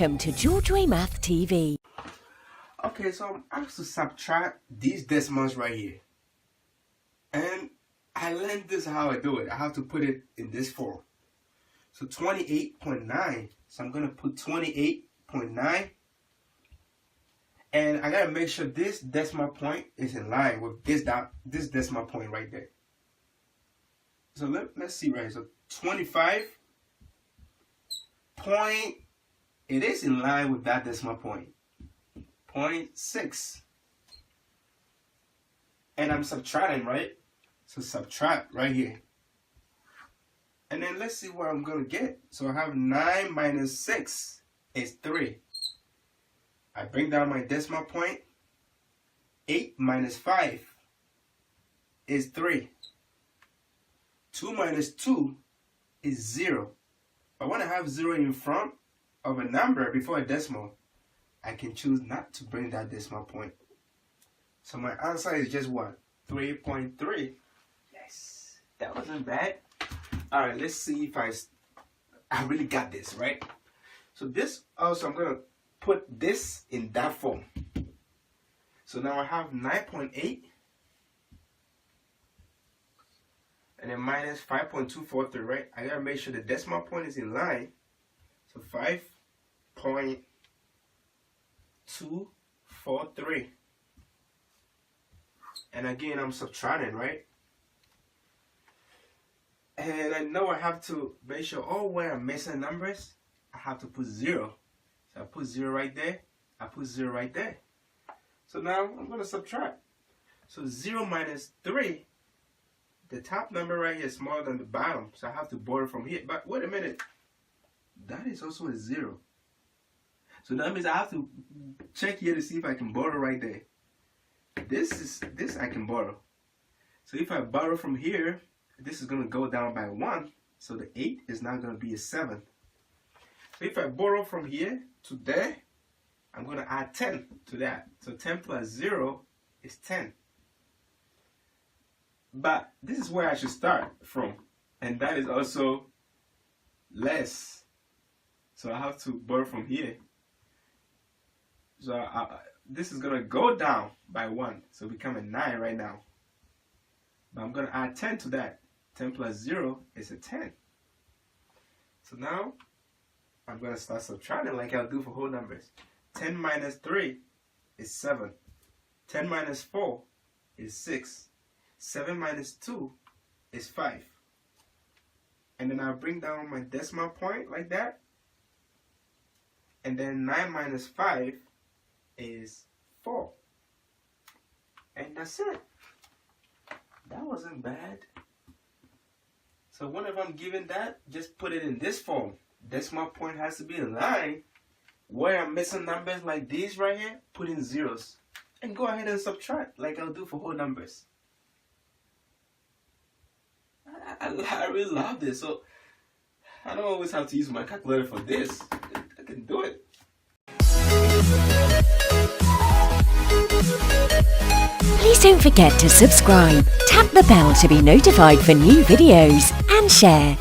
Welcome to GeorgeWay Math TV. Okay, so I'm asked to subtract these decimals right here. And I learned this how I do it. I have to put it in this form. So 28.9. So I'm going to put 28.9. And I got to make sure this decimal point is in line with this decimal point right there. So let's see right here. So 25 point, it is in line with that decimal point. 0.6. And I'm subtracting, right? So subtract right here. And then let's see what I'm going to get. So I have 9 minus 6 is 3. I bring down my decimal point. 8 minus 5 is 3. 2 minus 2 is 0. I want to have 0 in front of a number before a decimal. I can choose not to bring that decimal point. So my answer is just what? 3.3. Yes, that wasn't bad. All right, let's see if I really got this, right? So this also, I'm going to put this in that form. So now I have 9.8. And then minus 5.243, right? I got to make sure the decimal point is in line. So 5.243. And again, I'm subtracting, right? And I know I have to make sure, where I'm missing numbers, I have to put 0. So I put 0 right there. I put 0 right there. So now I'm going to subtract. So 0 minus 3. The top number right here is smaller than the bottom. So I have to borrow from here. But wait a minute. That is also a 0. So that means I have to check here to see if I can borrow right there. This I can borrow. So if I borrow from here, this is going to go down by 1. So the 8 is now going to be a 7. So if I borrow from here to there, I'm going to add 10 to that. So 10 plus 0 is 10. But this is where I should start from. And that is also less. So I have to borrow from here. So this is going to go down by 1. So become a 9 right now. But I'm going to add 10 to that. 10 plus 0 is a 10. So now I'm going to start subtracting like I'll do for whole numbers. 10 minus 3 is 7. 10 minus 4 is 6. 7 minus 2 is 5. And then I'll bring down my decimal point like that. And then 9 minus 5 is 4. And that's it. That wasn't bad. So whenever I'm given that, just put it in this form. Decimal point has to be in line. Where I'm missing numbers like these right here, put in zeros. And go ahead and subtract like I'll do for whole numbers. I really love this. So I don't always have to use my calculator for this. I can do it. Please don't forget to subscribe, tap the bell to be notified for new videos, and share.